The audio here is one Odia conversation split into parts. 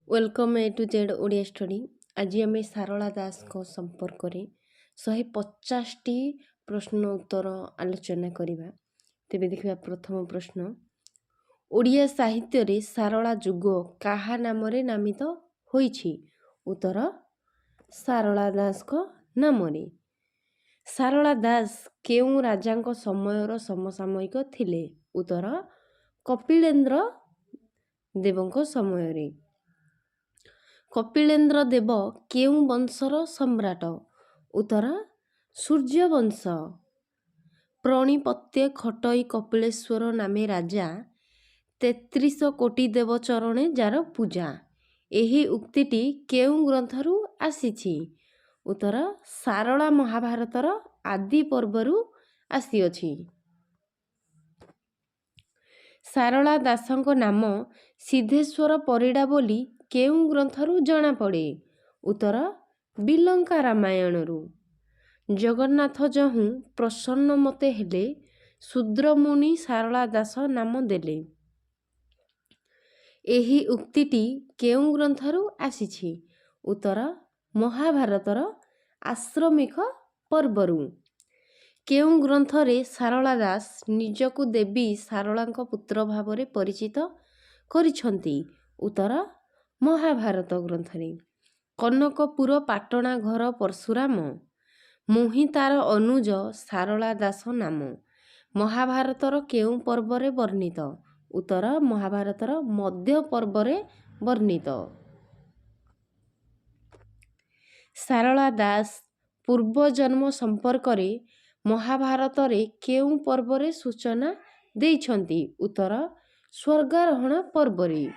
Welcome A to Z Odia study. आज आम सारला दास को संपर्क में 150 प्रश्न उत्तर आलोचना करवा। तेबे देखिबा प्रथम प्रश्न, ओडिया साहित्य रे सारला जुग काहा नाम रे नामित होईछि? उत्तर, सारला दास को नाम रे। सारला दास केउ राजांक समयर समसामयिक थिले? उत्तर, कपिलेन्द्र देवंक समय रे। कपिलेन्द्र देव केउ वंशर सम्राट? उत्तर, सूर्य वंश। प्रणिपत्य खटई कपिलेश्वर नामे राजा 33 कोटी देव चरणे जार पूजा। एही उक्तिटी केउ ग्रंथरु आसीछि? उत्तर, सारला महाभारतर आदि पर्वरु आसीअछि। सारला दासଙ୍କ नाम सिद्धेश्वर परिडा बोली केउ ग्रंथरु जଣା पड़े? उत्तर, बिलंका रामायणरु। जगन्नाथ जहु प्रसन्न मते हेले शूद्रमुनि सारला दास नाम देले। एही उक्तिटी केउ ग्रंथरु आसीछि? उत्तर, महाभारतर आश्रमिक पर्वरु। केउ ग्रंथरे सारला दास निजकु देवी सारलांक पुत्र भावरे परिचित करिछन्ति? उत्तर, महाभारत ग्रंथरे। कनकपुर पाटणा घर परशुराम मुहि तार अनुज सारला दास नाम महाभारतर केउ पर्वरे वर्णित? उत्तर, महाभारतर मध्य पर्वरे वर्णित। सारला दास पूर्व जन्म संपर्क रे महाभारत रे केउ पर्वरे सूचना देइछन्ति? उत्तर, स्वर्गारोहण पर्वरे।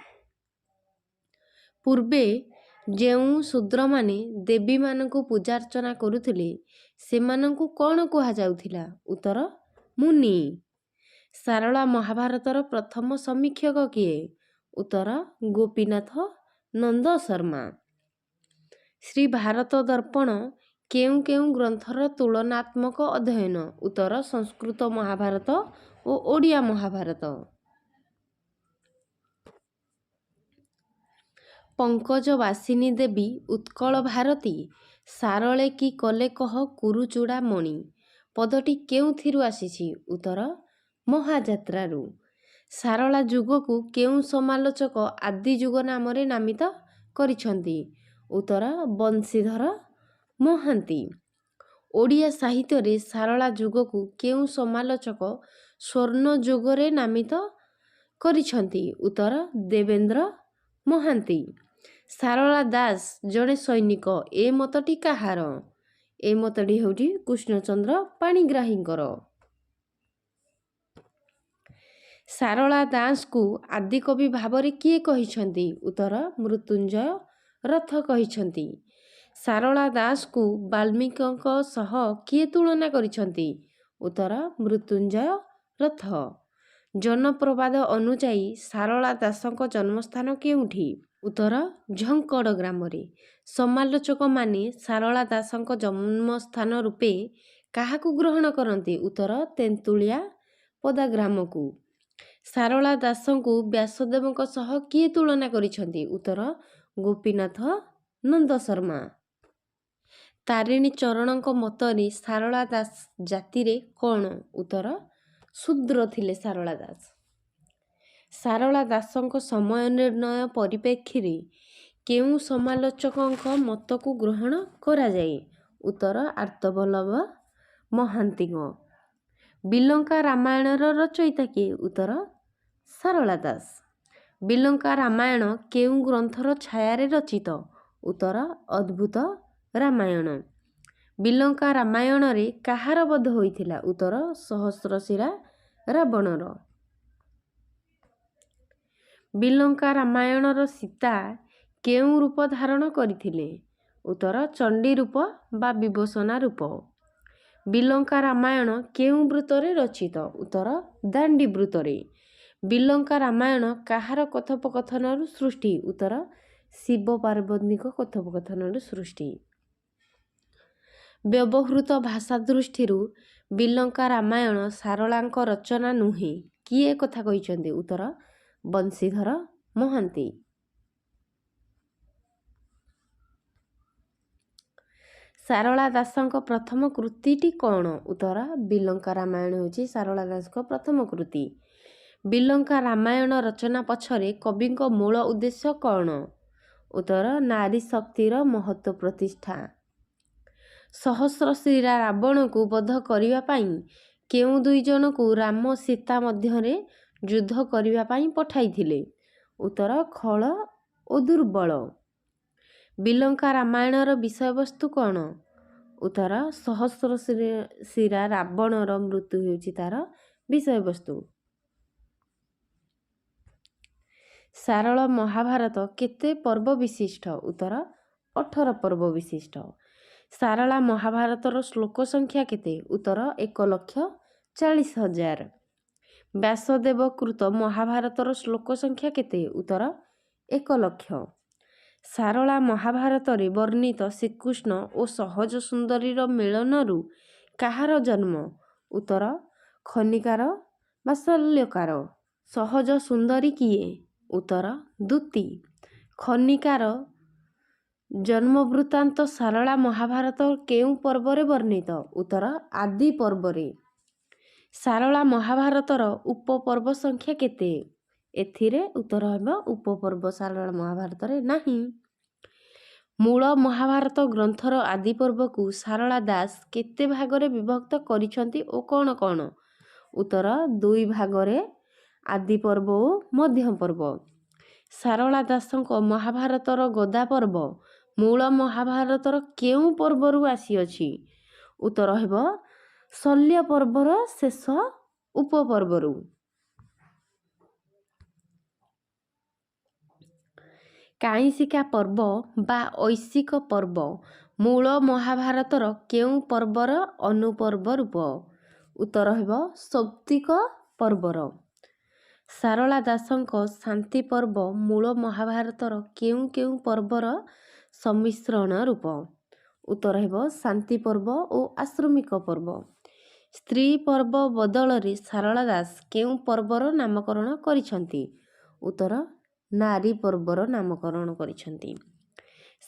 पूर्वे जेउ शूद्र माने देवी मानकु पूजार्चना करुथिले सेमानकु कोन कुहा जाउथिला? उत्तर, मुनि। सारला महाभारतर प्रथम समीक्षक किए? उत्तर, गोपीनाथ नंद शर्मा। श्री भारत दर्पण केउ केउ ग्रंथर तुलनात्मक अध्ययन? उत्तर, संस्कृत महाभारत और ओडिया महाभारत। पंकज वासिनी देवी उत्कल भारती सारले की कले कह कुरुचूड़ा मणि पदटी केउथिरु आसीछि? उत्तर, महाजात्रारु। सारला जुगकु केउ समालोचक आदि जुग नामरे नामित करिछन्ति? उत्तर, बंशीधर महांती। ओडिया साहित्य रे सारला जुगकु केउ समालोचक स्वर्ण जुगरे नामित करिछन्ति? उत्तर, देवेंद्र महांती। सारला दास जड़े सैनिक ए मतटी काहार? ए मतटी हेउठी कृष्णचंद्र पाणिग्राहींकर। सारला दास को आदि कवि भावरे किए कहिछन्ति? उत्तर, मृत्युंजय रथ कहिछन्ति। सारला दास को वाल्मीकिंक सह किए तुलना करिछन्ति? उत्तर, मृत्युंजय रथ। जनप्रवाद अनुଯାयी सारला दासଙ୍କ जन्मस्थान केउठी? उत्तर, झंकड़ ग्राम रे। समालोचक माने सारला दासଙ୍କ जन्मस्थान रूपे काहाकु ग्रहण करन्ति? उत्तर, तेंतुलिया पदा ग्राम को। सारला दासଙ୍କୁ व्यासदेवଙ୍କ सह किए तुलना करिछन्ति? उत्तर, गोपीनाथ नंद शर्मा। तारिणी चरणଙ୍କ मतरे सारला दास जाति रे कोन? उत्तर, शूद्र थिले सारला दास। सारला दासଙ୍କ समय निर्णय परिप्रेक्षी रे केउ समालोचकଙ୍କ मतकु ग्रहण करा जाए? उत्तर, आर्तवल्लभ महांतीङ। बिलंका रामायणर रचयिता किए? उत्तर, सारला दास। बिलंका रामायण केउ ग्रंथर छायारे रचित? उत्तर, अद्भुत रामायण। बिलंका रामायण रे काहार वध होइथिला? उत्तर, सहस्रशिरा रावणर। बिलंका रामायणर सीता केउ रूप धारण करिथिले? उत्तर, चंडी रूप बा विभूषणा रूप। बिलंका रामायण केउ वृत्तरे रचित? उत्तर, दांडी वृत्तरे। बिलंका रामायण काहार कथोपकथनरु सृष्टि? उत्तर, शिव पार्वतीक कथोपकथनरु सृष्टि। व्यवहृत भाषा दृष्टिरु बिलंका रामायण सारलांक रचना नुहे किए कथा कहिछन्ति? उत्तर, बंशीधर महांती। ସାରଳା ଦାସଙ୍କ ପ୍ରଥମ କୃତିଟି କ'ଣ? ଉତ୍ତର ବିଲଙ୍କା ରାମାୟଣ ହେଉଛି ସାରଳା ଦାସଙ୍କ ପ୍ରଥମ କୃତି। ବିଲଙ୍କା ରାମାୟଣ ରଚନା ପଛରେ କବିଙ୍କ ମୂଳ ଉଦ୍ଦେଶ୍ୟ କ'ଣ? ଉତ୍ତର ନାରୀ ଶକ୍ତିର ମହତ୍ଵ ପ୍ରତିଷ୍ଠା। ସହସ୍ରଶିରା ରାବଣକୁ ବଧ କରିବା ପାଇଁ କେଉଁ ଦୁଇ ଜଣଙ୍କୁ ରାମ ସୀତା ମଧ୍ୟରେ ଯୁଦ୍ଧ କରିବା ପାଇଁ ପଠାଇଥିଲେ? ଉତ୍ତର ଖଳ ଓ ଦୁର୍ବଳ। ବିଲଙ୍କା ରାମାୟଣର ବିଷୟବସ୍ତୁ କ'ଣ? ଉତ୍ତର ସହସ୍ରଶିରା ରାବଣର ମୃତ୍ୟୁ ହେଉଛି ତାର ବିଷୟବସ୍ତୁ। ସାରଳ ମହାଭାରତ କେତେ ପର୍ବ ବିଶିଷ୍ଟ? ଉତ୍ତର 18 ପର୍ବ ବିଶିଷ୍ଟ। ସାରଳା ମହାଭାରତର ଶ୍ଲୋକ ସଂଖ୍ୟା କେତେ? ଉତ୍ତର 1,40,000। ବ୍ୟାସଦେବ କୃତ ମହାଭାରତର ଶ୍ଲୋକ ସଂଖ୍ୟା କେତେ? ଉତ୍ତର 1,00,000। ସାରଳା ମହାଭାରତରେ ବର୍ଣ୍ଣିତ ଶ୍ରୀକୃଷ୍ଣ ଓ ସହଜ ସୁନ୍ଦରୀର ମିଳନରୁ କାହାର ଜନ୍ମ? ଉତ୍ତର ଖନିକାର ବା ଶଲ୍ୟକାର। ସହଜ ସୁନ୍ଦରୀ କିଏ? ଉତ୍ତର ଦୂତୀ। ଖନିକାର ଜନ୍ମ ବୃତ୍ତାନ୍ତ ସାରଳା ମହାଭାରତ କେଉଁ ପର୍ବରେ ବର୍ଣ୍ଣିତ? ଉତ୍ତର ଆଦି ପର୍ବରେ। ସାରଳା ମହାଭାରତର ଉପପର୍ବ ସଂଖ୍ୟା କେତେ? ଏଥିରେ ଉତ୍ତର ହେବ ଉପପର୍ବ ସାରଳା ମହାଭାରତରେ ନାହିଁ। ମୂଳ ମହାଭାରତ ଗ୍ରନ୍ଥର ଆଦି ପର୍ବକୁ ସାରଳା ଦାସ କେତେ ଭାଗରେ ବିଭକ୍ତ କରିଛନ୍ତି ଓ କ'ଣ କ'ଣ? ଉତ୍ତର 2 ଭାଗରେ, ଆଦି ପର୍ବ ଓ ମଧ୍ୟ ପର୍ବ। ସାରଳା ଦାସଙ୍କ ମହାଭାରତର ଗଦା ପର୍ବ ମୂଳ ମହାଭାରତର କେଉଁ ପର୍ବରୁ ଆସିଅଛି? ଉତ୍ତର ହେବ ଶଲ୍ୟ ପର୍ବର ଶେଷ ଉପପର୍ବରୁ। କାଇଁସିକା ପର୍ବ ବା ଐଶିକ ପର୍ବ ମୂଳ ମହାଭାରତର କେଉଁ ପର୍ବର ଅନୁପର୍ବ ରୂପ? ଉତ୍ତର ହେବ ସୌପ୍ତିକ ପର୍ବର। ସାରଳା ଦାସଙ୍କ ଶାନ୍ତି ପର୍ବ ମୂଳ ମହାଭାରତର କେଉଁ କେଉଁ ପର୍ବର ସମ୍ମିଶ୍ରଣ ରୂପ? ଉତ୍ତର ହେବ ଶାନ୍ତି ପର୍ବ ଓ ଆଶ୍ରମିକ ପର୍ବ। ସ୍ତ୍ରୀ ପର୍ବ ବଦଳରେ ସାରଳା ଦାସ କେଉଁ ପର୍ବର ନାମକରଣ କରିଛନ୍ତି? ଉତ୍ତର ନାରୀ ପର୍ବର ନାମକରଣ କରିଛନ୍ତି।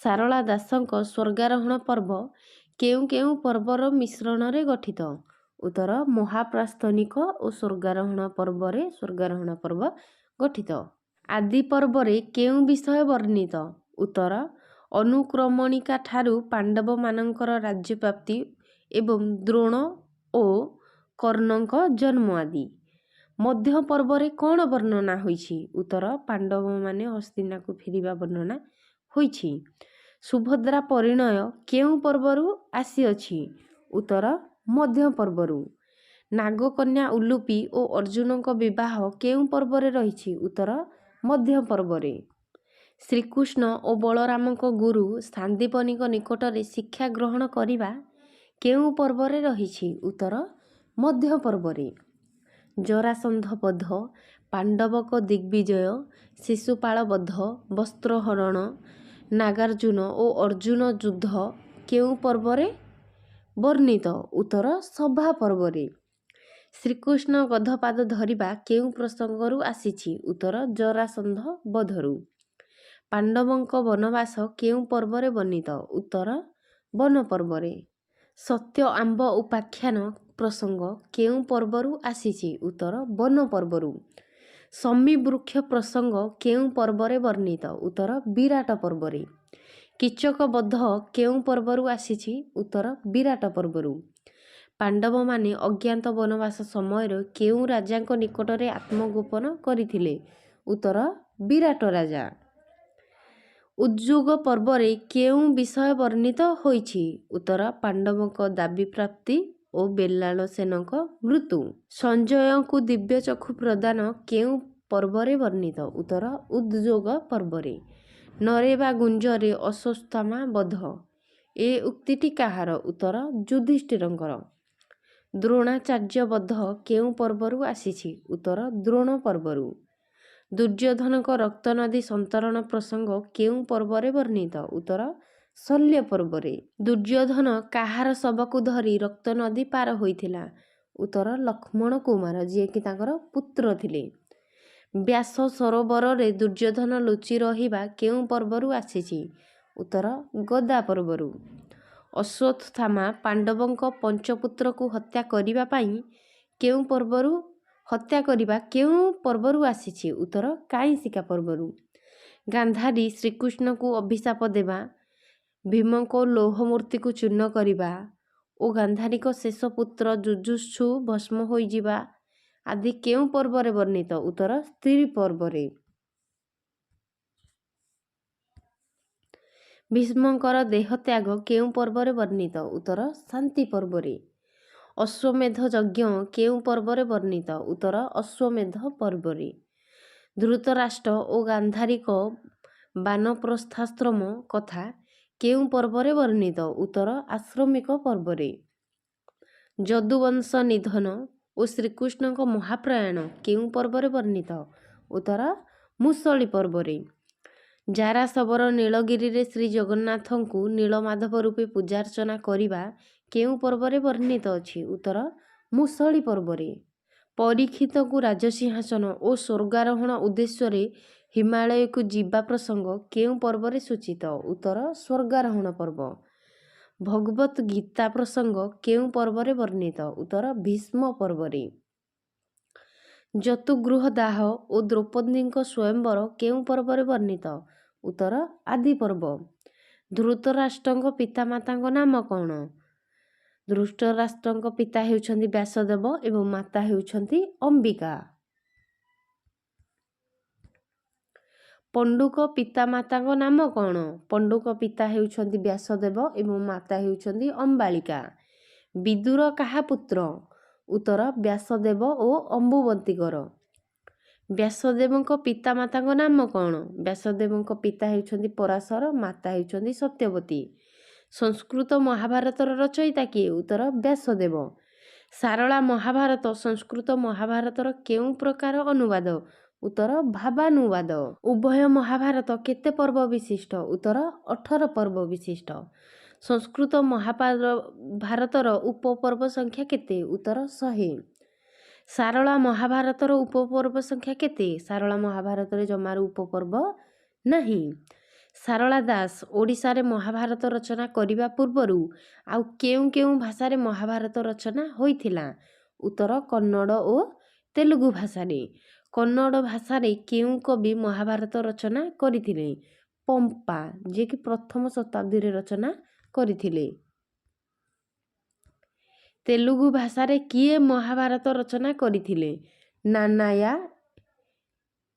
ସାରଳା ଦାସଙ୍କ ସ୍ୱର୍ଗାରୋହଣ ପର୍ବ କେଉଁ କେଉଁ ପର୍ବର ମିଶ୍ରଣରେ ଗଠିତ? ଉତ୍ତର ମହାପ୍ରାସ୍ଥନିକ ଓ ସ୍ୱର୍ଗାରୋହଣ ପର୍ବରେ ସ୍ୱର୍ଗାରୋହଣ ପର୍ବ ଗଠିତ। ଆଦି ପର୍ବରେ କେଉଁ ବିଷୟ ବର୍ଣ୍ଣିତ? ଉତ୍ତର ଅନୁକ୍ରମଣିକା ଠାରୁ ପାଣ୍ଡବମାନଙ୍କର ରାଜ୍ୟପ୍ରାପ୍ତି ଏବଂ ଦ୍ରୋଣ ଓ କର୍ଣ୍ଣଙ୍କ ଜନ୍ମ ଆଦି। ମଧ୍ୟ ପର୍ବରେ କ'ଣ ବର୍ଣ୍ଣନା ହୋଇଛି? ଉତ୍ତର ପାଣ୍ଡବମାନେ ହସ୍ତିନାକୁ ଫେରିବା ବର୍ଣ୍ଣନା ହୋଇଛି। ସୁଭଦ୍ରା ପରିଣୟ କେଉଁ ପର୍ବରୁ ଆସିଅଛି? ଉତ୍ତର ମଧ୍ୟ ପର୍ବରୁ। ନାଗକନ୍ୟା ଉଲୁପି ଓ ଅର୍ଜୁନଙ୍କ ବିବାହ କେଉଁ ପର୍ବରେ ରହିଛି? ଉତ୍ତର ମଧ୍ୟ ପର୍ବରେ। ଶ୍ରୀକୃଷ୍ଣ ଓ ବଳରାମଙ୍କ ଗୁରୁ ସାନ୍ଦୀପନିଙ୍କ ନିକଟରେ ଶିକ୍ଷା ଗ୍ରହଣ କରିବା କେଉଁ ପର୍ବରେ ରହିଛି? ଉତ୍ତର ମଧ୍ୟ ପର୍ବରେ। ଜରାସନ୍ଧ ବଧ, ପାଣ୍ଡବକ ଦିଗ୍ବିଜୟ, ଶିଶୁପାଳ ବଧ, ବସ୍ତ୍ରହରଣ, ନାଗାର୍ଜୁନ ଓ ଅର୍ଜୁନ ଯୁଦ୍ଧ କେଉଁ ପର୍ବରେ ବର୍ଣ୍ଣିତ? ଉତ୍ତର ସଭା ପର୍ବରେ। ଶ୍ରୀକୃଷ୍ଣ ଗଧପାଦ ଧରିବା କେଉଁ ପ୍ରସଙ୍ଗରୁ ଆସିଛି? ଉତ୍ତର ଜରାସନ୍ଧ ବଧରୁ। ପାଣ୍ଡବଙ୍କ ବନବାସ କେଉଁ ପର୍ବରେ ବର୍ଣ୍ଣିତ? ଉତ୍ତର ବନ ପର୍ବରେ। ସତ୍ୟ ଆମ୍ବ ଉପାଖ୍ୟାନ ପ୍ରସଙ୍ଗ କେଉଁ ପର୍ବରୁ ଆସିଛି? ଉତ୍ତର ବନ ପର୍ବରୁ। ଶମୀ ବୃକ୍ଷ ପ୍ରସଙ୍ଗ କେଉଁ ପର୍ବରେ ବର୍ଣ୍ଣିତ? ଉତ୍ତର ବିରାଟ ପର୍ବରେ। କୀଚକ ବଧ କେଉଁ ପର୍ବରୁ ଆସିଛି? ଉତ୍ତର ବିରାଟ ପର୍ବରୁ। ପାଣ୍ଡବମାନେ ଅଜ୍ଞାତ ବନବାସ ସମୟରେ କେଉଁ ରାଜାଙ୍କ ନିକଟରେ ଆତ୍ମଗୋପନ କରିଥିଲେ? ଉତ୍ତର ବିରାଟ ରାଜା। ଉଦ୍ଯୋଗ ପର୍ବରେ କେଉଁ ବିଷୟ ବର୍ଣ୍ଣିତ ହୋଇଛି? ଉତ୍ତର ପାଣ୍ଡବଙ୍କ ଦାବି ପ୍ରାପ୍ତି ଓ ବେଲାଳ ସେନଙ୍କ ମୃତ୍ୟୁ। ସଞ୍ଜୟଙ୍କୁ ଦିବ୍ୟ ଚକ୍ଷୁ ପ୍ରଦାନ କେଉଁ ପର୍ବରେ ବର୍ଣ୍ଣିତ? ଉତ୍ତର ଉଦ୍ଯୋଗ ପର୍ବରେ। ନରେ ବା ଗୁଞ୍ଜରେ ଅଶ୍ୱତ୍ଥାମା ବଧ ଏ ଉକ୍ତିଟି କାହାର? ଉତ୍ତର ଯୁଧିଷ୍ଠିରଙ୍କର। ଦ୍ରୋଣାଚାର୍ଯ୍ୟ ବଧ କେଉଁ ପର୍ବରୁ ଆସିଛି? ଉତ୍ତର ଦ୍ରୋଣ ପର୍ବରୁ। ଦୁର୍ଯ୍ୟୋଧନଙ୍କ ରକ୍ତନଦୀ ସନ୍ତରଣ ପ୍ରସଙ୍ଗ କେଉଁ ପର୍ବରେ ବର୍ଣ୍ଣିତ? ଉତ୍ତର ଶଲ୍ୟ ପର୍ବରେ। ଦୁର୍ଯ୍ୟୋଧନ କାହାର ଶବକୁ ଧରି ରକ୍ତନଦୀ ପାର ହୋଇଥିଲା? ଉତ୍ତର ଲକ୍ଷ୍ମଣ କୁମାର, ଯିଏକି ତାଙ୍କର ପୁତ୍ର ଥିଲେ। ବ୍ୟାସ ସରୋବରରେ ଦୁର୍ଯ୍ୟୋଧନ ଲୁଚି ରହିବା କେଉଁ ପର୍ବରୁ ଆସିଛି? ଉତ୍ତର ଗଦା ପର୍ବରୁ। ଅଶ୍ୱତ୍ଥାମା ପାଣ୍ଡବଙ୍କ ପଞ୍ଚପୁତ୍ରକୁ ହତ୍ୟା କରିବା ପାଇଁ କେଉଁ ପର୍ବରୁ ଆସିଛି? ଉତ୍ତର କାଇଁସିକା ପର୍ବରୁ। ଗାନ୍ଧାରୀ ଶ୍ରୀକୃଷ୍ଣଙ୍କୁ ଅଭିଶାପ ଦେବା, ଭୀମଙ୍କ ଲୌହ ମୂର୍ତ୍ତିକୁ ଚୂର୍ଣ୍ଣ କରିବା ଓ ଗାନ୍ଧାରୀଙ୍କ ଶେଷ ପୁତ୍ର ଯୁଯୁତ୍ସୁ ଭସ୍ମ ହୋଇଯିବା ଆଦି କେଉଁ ପର୍ବରେ ବର୍ଣ୍ଣିତ? ଉତ୍ତର ସ୍ତ୍ରୀ ପର୍ବରେ। ଭୀଷ୍ମଙ୍କର ଦେହତ୍ୟାଗ କେଉଁ ପର୍ବରେ ବର୍ଣ୍ଣିତ? ଉତ୍ତର ଶାନ୍ତି ପର୍ବରେ। ଅଶ୍ୱମେଧ ଯଜ୍ଞ କେଉଁ ପର୍ବରେ ବର୍ଣ୍ଣିତ? ଉତ୍ତର ଅଶ୍ୱମେଧ ପର୍ବରେ। ଧୃତରାଷ୍ଟ୍ର ଓ ଗାନ୍ଧାରୀଙ୍କ ବାନପ୍ରସ୍ଥାଶ୍ରମ କଥା କେଉଁ ପର୍ବରେ ବର୍ଣ୍ଣିତ? ଉତ୍ତର ଆଶ୍ରମିକ ପର୍ବରେ। ଯଦୁବଂଶ ନିଧନ ଓ ଶ୍ରୀକୃଷ୍ଣଙ୍କ ମହାପ୍ରୟାଣ କେଉଁ ପର୍ବରେ ବର୍ଣ୍ଣିତ? ଉତ୍ତର ମୁଷଳି ପର୍ବରେ। ଜାରାଶବର ନୀଳଗିରିରେ ଶ୍ରୀ ଜଗନ୍ନାଥଙ୍କୁ ନୀଳମାଧବ ରୂପେ ପୂଜାର୍ଚ୍ଚନା କରିବା କେଉଁ ପର୍ବରେ ବର୍ଣ୍ଣିତ ଅଛି? ଉତ୍ତର ମୁଷଳି ପର୍ବରେ। ପରୀକ୍ଷିତଙ୍କୁ ରାଜସିଂହାସନ ଓ ସ୍ୱର୍ଗାରୋହଣ ଉଦ୍ଦେଶ୍ୟରେ ହିମାଳୟକୁ ଯିବା ପ୍ରସଙ୍ଗ କେଉଁ ପର୍ବରେ ସୂଚିତ? ଉତ୍ତର ସ୍ୱର୍ଗାରୋହଣ ପର୍ବ। ଭଗବତ୍ ଗୀତା ପ୍ରସଙ୍ଗ କେଉଁ ପର୍ବରେ ବର୍ଣ୍ଣିତ? ଉତ୍ତର ଭୀଷ୍ମ ପର୍ବରେ। ଯତୁଗୃହ ଦାହ ଓ ଦ୍ରୌପଦୀଙ୍କ ସ୍ୱୟଂବର କେଉଁ ପର୍ବରେ ବର୍ଣ୍ଣିତ? ଉତ୍ତର ଆଦି ପର୍ବ। ଧୃତରାଷ୍ଟ୍ରଙ୍କ ପିତାମାତାଙ୍କ ନାମ କ'ଣ? ଧୃତରାଷ୍ଟ୍ରଙ୍କ ପିତା ହେଉଛନ୍ତି ବ୍ୟାସଦେବ ଏବଂ ମାତା ହେଉଛନ୍ତି ଅମ୍ବିକା। ପଣ୍ଡୁଙ୍କ ପିତାମାତାଙ୍କ ନାମ କ'ଣ? ପଣ୍ଡୁଙ୍କ ପିତା ହେଉଛନ୍ତି ବ୍ୟାସଦେବ ଏବଂ ମାତା ହେଉଛନ୍ତି ଅମ୍ବାଳିକା। ବିଦୁର କାହା ପୁତ୍ର? ଉତ୍ତର ବ୍ୟାସଦେବ ଓ ଅମ୍ବୁବତୀଙ୍କର। ବ୍ୟାସଦେବଙ୍କ ପିତାମାତାଙ୍କ ନାମ କ'ଣ? ବ୍ୟାସଦେବଙ୍କ ପିତା ହେଉଛନ୍ତି ପରାଶର, ମାତା ହେଉଛନ୍ତି ସତ୍ୟବତୀ। ସଂସ୍କୃତ ମହାଭାରତର ରଚୟିତା କିଏ? ଉତ୍ତର ବ୍ୟାସଦେବ। ସାରଳା ମହାଭାରତ ସଂସ୍କୃତ ମହାଭାରତର କେଉଁ ପ୍ରକାର ଅନୁବାଦ? ଉତ୍ତର ଭାବାନୁବାଦ। ଉଭୟ ମହାଭାରତ କେତେ ପର୍ବ ବିଶିଷ୍ଟ? ଉତ୍ତର 18 ପର୍ବ ବିଶିଷ୍ଟ। ସଂସ୍କୃତ ମହାଭାରତର ଉପପର୍ବ ସଂଖ୍ୟା କେତେ? ଉତ୍ତର 100। ସାରଳା ମହାଭାରତର ଉପପର୍ବ ସଂଖ୍ୟା କେତେ? ସାରଳା ମହାଭାରତରେ ଜମାରୁ ଉପପର୍ବ ନାହିଁ। ସାରଳା ଦାସ ଓଡ଼ିଶାରେ ମହାଭାରତ ରଚନା କରିବା ପୂର୍ବରୁ ଆଉ କେଉଁ କେଉଁ ଭାଷାରେ ମହାଭାରତ ରଚନା ହୋଇଥିଲା? ଉତ୍ତର କନ୍ନଡ଼ ଓ ତେଲୁଗୁ ଭାଷାରେ। କନ୍ନଡ଼ ଭାଷାରେ କେଉଁ କବି ମହାଭାରତ ରଚନା କରିଥିଲେ? ପମ୍ପା, ଯିଏକି ପ୍ରଥମ ଶତାବ୍ଦୀରେ ରଚନା କରିଥିଲେ। ତେଲୁଗୁ ଭାଷାରେ କିଏ ମହାଭାରତ ରଚନା କରିଥିଲେ? ନାନାୟା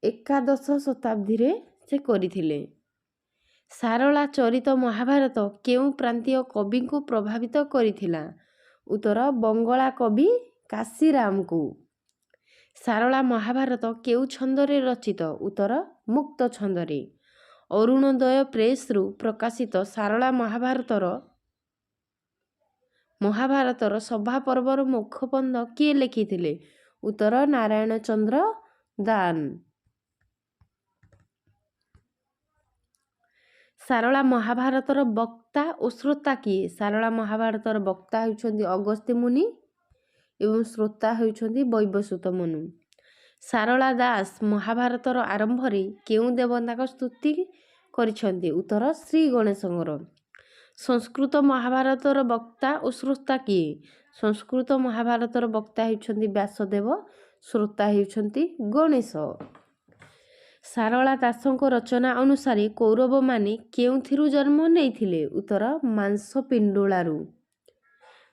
ଏକାଦଶ ଶତାବ୍ଦୀରେ ସେ କରିଥିଲେ। ସାରଳା ଚରିତ ମହାଭାରତ କେଉଁ ପ୍ରାନ୍ତୀୟ କବିଙ୍କୁ ପ୍ରଭାବିତ କରିଥିଲା? ଉତ୍ତର ବଙ୍ଗଳା କବି କାଶୀରାମଙ୍କୁ। ସାରଳା ମହାଭାରତ କେଉଁ ଛନ୍ଦରେ ରଚିତ? ଉତ୍ତର ମୁକ୍ତ ଛନ୍ଦରେ। ଅରୁଣୋଦୟ ପ୍ରେସରୁ ପ୍ରକାଶିତ ସାରଳା ମହାଭାରତର ସଭା ପର୍ବର ମୁଖବନ୍ଧ କିଏ ଲେଖିଥିଲେ? ଉତ୍ତର ନାରାୟଣ ଚନ୍ଦ୍ର ଦାନ। ସାରଳା ମହାଭାରତର ବକ୍ତା ଓ ଶ୍ରୋତା କିଏ? ସାରଳା ମହାଭାରତର ବକ୍ତା ହେଉଛନ୍ତି ଅଗସ୍ତ୍ୟ ମୁନି ଏବଂ ଶ୍ରୋତା ହେଉଛନ୍ତି ବୈବସ୍ୱତ ମନୁ। ସାରଳା ଦାସ ମହାଭାରତର ଆରମ୍ଭରେ କେଉଁ ଦେବତାଙ୍କ ସ୍ତୁତି କରିଛନ୍ତି? ଉତ୍ତର ଶ୍ରୀ ଗଣେଶଙ୍କର। ସଂସ୍କୃତ ମହାଭାରତର ବକ୍ତା ଓ ଶ୍ରୋତା କିଏ? ସଂସ୍କୃତ ମହାଭାରତର ବକ୍ତା ହେଉଛନ୍ତି ବ୍ୟାସଦେବ, ଶ୍ରୋତା ହେଉଛନ୍ତି ଗଣେଶ। ସାରଳା ଦାସଙ୍କ ରଚନା ଅନୁସାରେ କୌରବମାନେ କେଉଁଥିରୁ ଜନ୍ମ ନେଇଥିଲେ? ଉତ୍ତର ମାଂସପିଣ୍ଡୁଳାରୁ।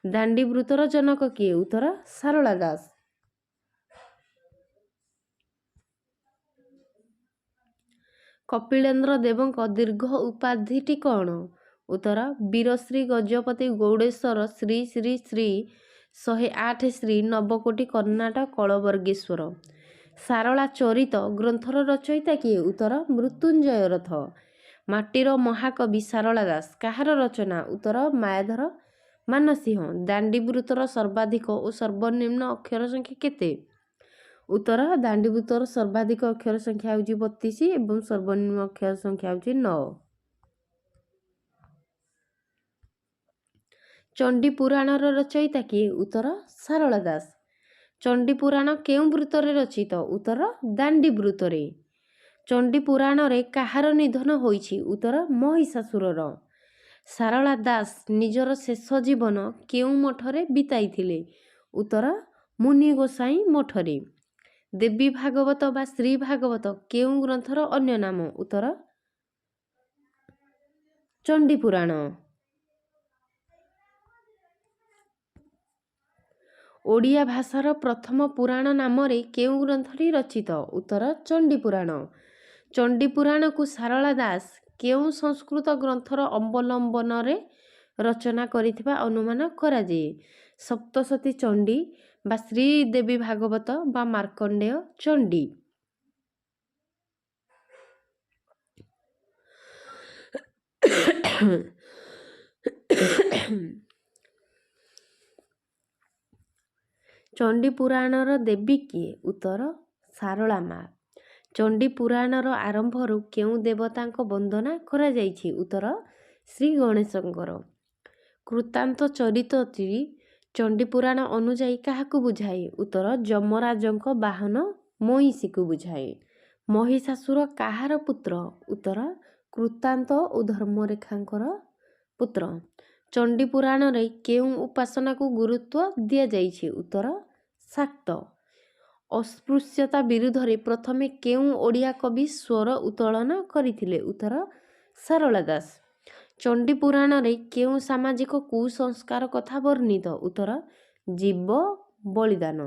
ଦାଣ୍ଡିବୃତ୍ତର ଜନକ କିଏ? ଉତ୍ତର ସାରଳା ଦାସ। କପିଳେନ୍ଦ୍ର ଦେବଙ୍କ ଦୀର୍ଘ ଉପାଧିଟି କ'ଣ? ଉତ୍ତର ବୀରଶ୍ରୀ ଗଜପତି ଗୌଡ଼େଶ୍ୱର ଶ୍ରୀ ଶ୍ରୀ ଶ୍ରୀ 108 ଶ୍ରୀ ନବକୋଟି କର୍ଣ୍ଣାଟ କଳବର୍ଗେଶ୍ୱର। ସାରଳା ଚରିତ ଗ୍ରନ୍ଥର ରଚୟିତା କିଏ? ଉତ୍ତର ମୃତ୍ୟୁଞ୍ଜୟ ରଥ। ମାଟିର ମହାକବି ସାରଳା ଦାସ କାହାର ରଚନା? ଉତ୍ତର ମାୟାଧର ମାନସିଂହ। ଦାଣ୍ଡିବୃତ୍ତର ସର୍ବାଧିକ ଓ ସର୍ବନିମ୍ନ ଅକ୍ଷର ସଂଖ୍ୟା କେତେ? ଉତ୍ତର ଦାଣ୍ଡିବୃତ୍ତର ସର୍ବାଧିକ ଅକ୍ଷର ସଂଖ୍ୟା ହେଉଛି 32 ଏବଂ ସର୍ବନିମ୍ନ ଅକ୍ଷର ସଂଖ୍ୟା ହେଉଛି 9। ଚଣ୍ଡୀପୁରାଣର ରଚୟିତା କିଏ? ଉତ୍ତର ସାରଳା ଦାସ। ଚଣ୍ଡୀପୁରାଣ କେଉଁ ବୃତ୍ତରେ ରଚିତ? ଉତ୍ତର ଦାଣ୍ଡିବୃତ୍ତରେ। ଚଣ୍ଡୀପୁରାଣରେ କାହାର ନିଧନ ହୋଇଛି? ଉତ୍ତର ମହିଷାସୁରର। ସାରଳା ଦାସ ନିଜର ଶେଷ ଜୀବନ କେଉଁ ମଠରେ ବିତାଇଥିଲେ? ଉତ୍ତର ମୁନି ଗୋସାଇଁ ମଠରେ। ଦେବୀ ଭାଗବତ ବା ଶ୍ରୀ ଭାଗବତ କେଉଁ ଗ୍ରନ୍ଥର ଅନ୍ୟ ନାମ? ଉତ୍ତର ଚଣ୍ଡୀ ପୁରାଣ। ଓଡ଼ିଆ ଭାଷାର ପ୍ରଥମ ପୁରାଣ ନାମରେ କେଉଁ ଗ୍ରନ୍ଥଟି ରଚିତ? ଉତ୍ତର ଚଣ୍ଡୀ ପୁରାଣ। ଚଣ୍ଡୀ ପୁରାଣକୁ ସାରଳା ଦାସ କେଉଁ ସଂସ୍କୃତ ଗ୍ରନ୍ଥର ଅବଲମ୍ବନରେ ରଚନା କରିଥିବା ଅନୁମାନ କରାଯାଏ? ସପ୍ତଶତୀ ଚଣ୍ଡୀ ବା ଶ୍ରୀଦେବୀ ଭାଗବତ ବା ମାର୍କଣ୍ଡେୟ ଚଣ୍ଡୀ। ଚଣ୍ଡୀ ପୁରାଣର ଦେବୀ କିଏ? ଉତ୍ତର ସାରଳା ମା। ଚଣ୍ଡୀ ପୁରାଣର ଆରମ୍ଭରୁ କେଉଁ ଦେବତାଙ୍କ ବନ୍ଦନା କରାଯାଇଛି? ଉତ୍ତର ଶ୍ରୀ ଗଣେଶଙ୍କର। କୃତାନ୍ତ ଚରିତଟି ଚଣ୍ଡୀ ପୁରାଣ ଅନୁଯାୟୀ କାହାକୁ ବୁଝାଏ? ଉତ୍ତର ଯମରାଜଙ୍କ ବାହନ ମହିଷୀକୁ ବୁଝାଏ। ମହିଷାସୁର କାହାର ପୁତ୍ର? ଉତ୍ତର କୃତାନ୍ତ ଓ ଧର୍ମରେଖାଙ୍କର ପୁତ୍ର। ଚଣ୍ଡୀ ପୁରାଣରେ କେଉଁ ଉପାସନାକୁ ଗୁରୁତ୍ୱ ଦିଆଯାଇଛି? ଉତ୍ତର ଶାକ୍ତ। ଅସ୍ପୃଶ୍ୟତା ବିରୁଦ୍ଧରେ ପ୍ରଥମେ କେଉଁ ଓଡ଼ିଆ କବି ସ୍ୱର ଉତ୍ତୋଳନ କରିଥିଲେ? ଉତ୍ତର ସାରଳା ଦାସ। ଚଣ୍ଡୀ ପୁରାଣରେ କେଉଁ ସାମାଜିକ କୁସଂସ୍କାର କଥା ବର୍ଣ୍ଣିତ? ଉତ୍ତର ଜୀବ ବଳିଦାନ।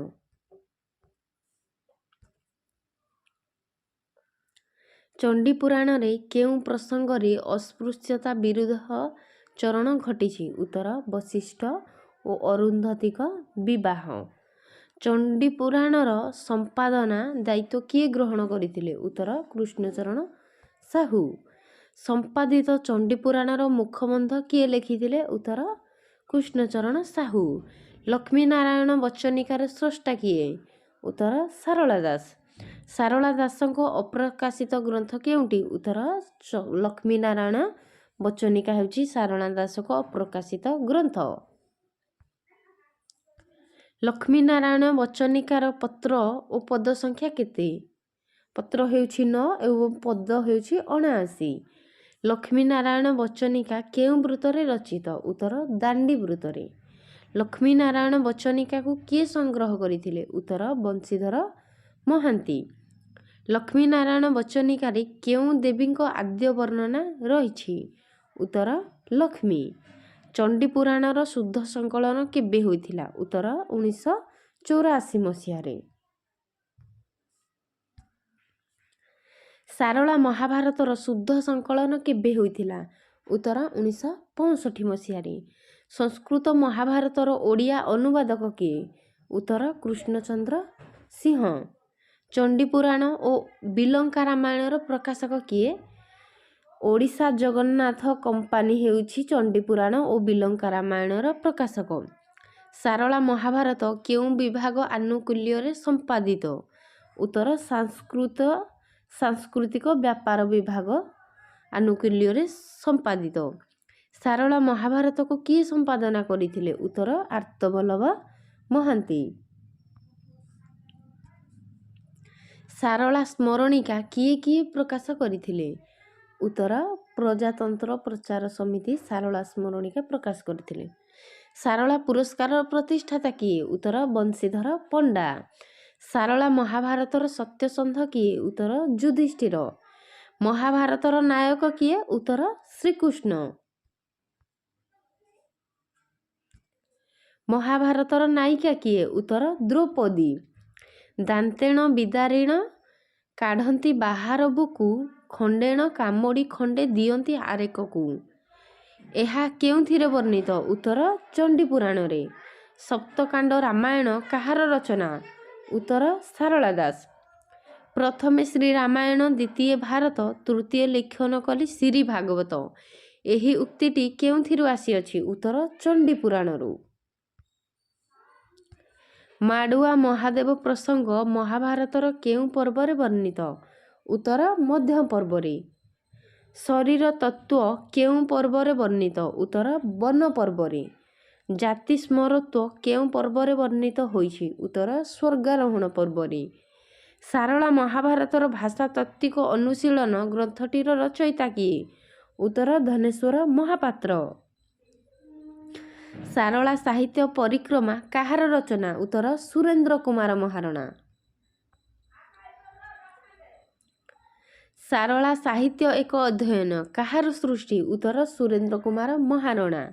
ଚଣ୍ଡୀ ପୁରାଣରେ କେଉଁ ପ୍ରସଙ୍ଗରେ ଅସ୍ପୃଶ୍ୟତା ବିରୁଦ୍ଧାଚରଣ ଘଟିଛି? ଉତ୍ତର ବଶିଷ୍ଠ ଓ ଅରୁନ୍ଧତୀଙ୍କ ବିବାହ। ଚଣ୍ଡୀ ପୁରାଣର ସମ୍ପାଦନା ଦାୟିତ୍ୱ କିଏ ଗ୍ରହଣ କରିଥିଲେ? ଉତ୍ତର କୃଷ୍ଣଚରଣ ସାହୁ। ସମ୍ପାଦିତ ଚଣ୍ଡୀ ପୁରାଣର ମୁଖବନ୍ଧ କିଏ ଲେଖିଥିଲେ? ଉତ୍ତର କୃଷ୍ଣଚରଣ ସାହୁ। ଲକ୍ଷ୍ମୀନାରାୟଣ ବଚନିକାର ସ୍ରଷ୍ଟା କିଏ? ଉତ୍ତର ସାରଳା ଦାସ। ସାରଳା ଦାସଙ୍କ ଅପ୍ରକାଶିତ ଗ୍ରନ୍ଥ କେଉଁଟି? ଉତ୍ତର ଲକ୍ଷ୍ମୀନାରାୟଣ ବଚନିକା ହେଉଛି ସାରଳା ଦାସଙ୍କ ଅପ୍ରକାଶିତ ଗ୍ରନ୍ଥ। ଲକ୍ଷ୍ମୀନାରାୟଣ ବଚନିକାର ପତ୍ର ଓ ପଦ ସଂଖ୍ୟା କେତେ? ପତ୍ର ହେଉଛି 9 ଏବଂ ପଦ ହେଉଛି 79। ଲକ୍ଷ୍ମୀନାରାୟଣ ବଚନିକା କେଉଁ ବୃତ୍ତରେ ରଚିତ? ଉତ୍ତର ଦାଣ୍ଡି ବୃତ୍ତରେ। ଲକ୍ଷ୍ମୀନାରାୟଣ ବଚନିକାକୁ କିଏ ସଂଗ୍ରହ କରିଥିଲେ? ଉତ୍ତର ବଂଶୀଧର ମହାନ୍ତି। ଲକ୍ଷ୍ମୀନାରାୟଣ ବଚନିକାରେ କେଉଁ ଦେବୀଙ୍କ ଆଦ୍ୟ ବର୍ଣ୍ଣନା ରହିଛି? ଉତ୍ତର ଲକ୍ଷ୍ମୀ। ଚଣ୍ଡୀ ପୁରାଣର ଶୁଦ୍ଧ ସଂକଳନ କେବେ ହୋଇଥିଲା? ଉତ୍ତର 1984 ମସିହାରେ। ସାରଳା ମହାଭାରତର ଶୁଦ୍ଧ ସଂକଳନ କେବେ ହୋଇଥିଲା? ଉତ୍ତର 1965 ମସିହାରେ। ସଂସ୍କୃତ ମହାଭାରତର ଓଡ଼ିଆ ଅନୁବାଦକ କିଏ? ଉତ୍ତର କୃଷ୍ଣଚନ୍ଦ୍ର ସିଂହ। ଚଣ୍ଡୀ ପୁରାଣ ଓ ବିଲଙ୍କା ରାମାୟଣର ପ୍ରକାଶକ କିଏ? ଓଡ଼ିଶା ଜଗନ୍ନାଥ କମ୍ପାନୀ ହେଉଛି ଚଣ୍ଡୀ ପୁରାଣ ଓ ବିଲଙ୍କା ରାମାୟଣର ପ୍ରକାଶକ। ସାରଳା ମହାଭାରତ କେଉଁ ବିଭାଗ ଆନୁକୂଲ୍ୟରେ ସମ୍ପାଦିତ? ଉତ୍ତର ସାଂସ୍କୃତିକ ବ୍ୟାପାର ବିଭାଗ ଆନୁକୂଲ୍ୟରେ ସମ୍ପାଦିତ। ସାରଳା ମହାଭାରତକୁ କିଏ ସମ୍ପାଦନା କରିଥିଲେ? ଉତ୍ତର ଆର୍ତ୍ତବଲ୍ଲଭ ମହାନ୍ତି। ସାରଳା ସ୍ମରଣିକା କିଏ କିଏ ପ୍ରକାଶ କରିଥିଲେ? ଉତ୍ତର ପ୍ରଜାତନ୍ତ୍ର ପ୍ରଚାର ସମିତି ସାରଳା ସ୍ମରଣିକା ପ୍ରକାଶ କରିଥିଲେ। ସାରଳା ପୁରସ୍କାରର ପ୍ରତିଷ୍ଠାତା କିଏ? ଉତ୍ତର ବଂଶୀଧର ପଣ୍ଡା। ସାରଳା ମହାଭାରତର ସତ୍ୟସନ୍ଧ କିଏ? ଉତ୍ତର ଯୁଧିଷ୍ଠିର। ମହାଭାରତର ନାୟକ କିଏ? ଉତ୍ତର ଶ୍ରୀକୃଷ୍ଣ। ମହାଭାରତର ନାୟିକା କିଏ? ଉତ୍ତର ଦ୍ରୌପଦୀ। ଦାନ୍ତେଣ ବିଦାରିଣ କାଢ଼ନ୍ତି ବାହାର ବୁକୁ, ଖଣ୍ଡେଣ କାମୋଡ଼ି ଖଣ୍ଡେ ଦିଅନ୍ତି ଆରେକକୁ। ଏହା କେଉଁଥିରେ ବର୍ଣ୍ଣିତ? ଉତ୍ତର ଚଣ୍ଡୀ ପୁରାଣରେ। ସପ୍ତକାଣ୍ଡ ରାମାୟଣ କାହାର ରଚନା? ଉତ୍ତର ସାରଳା ଦାସ। ପ୍ରଥମେ ଶ୍ରୀରାମାୟଣ, ଦ୍ୱିତୀୟ ଭାରତ, ତୃତୀୟ ଲିଖନ କଲି ଶ୍ରୀ ଭାଗବତ। ଏହି ଉକ୍ତିଟି କେଉଁଥିରୁ ଆସିଅଛି? ଉତ୍ତର ଚଣ୍ଡୀ ପୁରାଣରୁ। ମାଡ଼ୁଆ ମହାଦେବ ପ୍ରସଙ୍ଗ ମହାଭାରତର କେଉଁ ପର୍ବରେ ବର୍ଣ୍ଣିତ? ଉତ୍ତର ମଧ୍ୟ ପର୍ବରେ। ଶରୀର ତତ୍ତ୍ୱ କେଉଁ ପର୍ବରେ ବର୍ଣ୍ଣିତ? ଉତ୍ତର ବନ ପର୍ବରେ। ଜାତି ସ୍ମରତ୍ୱ କେଉଁ ପର୍ବରେ ବର୍ଣ୍ଣିତ ହୋଇଛି? ଉତ୍ତର ସ୍ୱର୍ଗାରୋହଣ ପର୍ବରେ। ସାରଳା ମହାଭାରତର ଭାଷାତାତ୍ତ୍ୱିକ ଅନୁଶୀଳନ ଗ୍ରନ୍ଥଟିର ରଚୟିତା କିଏ? उत्तर धनेश्वर महापात्र। सारला साहित्य परिक्रमा काहार रचना? उत्तर सुरेंद्र कुमार महारणा। सारला साहित्य एक अध्ययन काहार सृष्टि? उत्तर सुरेंद्र कुमार महारणा।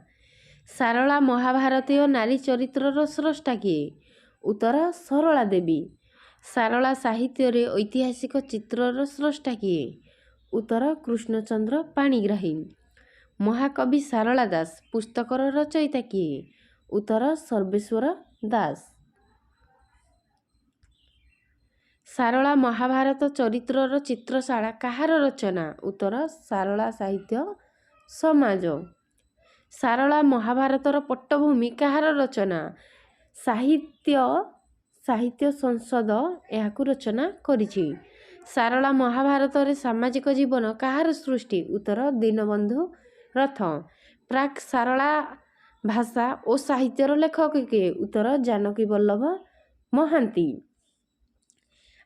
सारला महाभारतीय नारी चरित्रर स्रष्टा किए? उत्तर सरला देवी। सारला साहित्य रे ऐतिहासिक चित्रर स्रष्टा किए? उत्तर कृष्णचंद्र पाणिग्राही। महाकवि सारला दास पुस्तकर रचयिता किए? उत्तर सर्वेश्वर दास। सारला महाभारत चरित्रर चित्रशाला काहार रचना? उत्तर सारला साहित्य समाज। सारला महाभारतर पट्टभूमि काहार रचना? साहित्य संसद एहाकु रचना करिछि। सारला महाभारत रे सामाजिक जीवन काहार सृष्टि? उत्तर दीनबंधु रथ। प्राक सारला भाषा और साहित्यर लेखक किए? उत्तर जानकी वल्लभ महांती।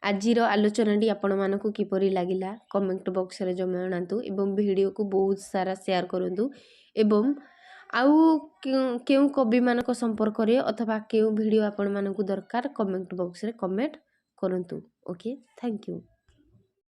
आजिर आलोचनाटी आपण मानकु किपरि लागिला कमेंट बॉक्स रे जणातु एवं वीडियो को बहुत सारा शेयर करंतु एवं आउ केउ कवि मानक संपर्क रे अथवा केउ वीडियो आपण मानकु दरकार कमेंट बॉक्स रे कमेंट करंतु। Okay, thank you.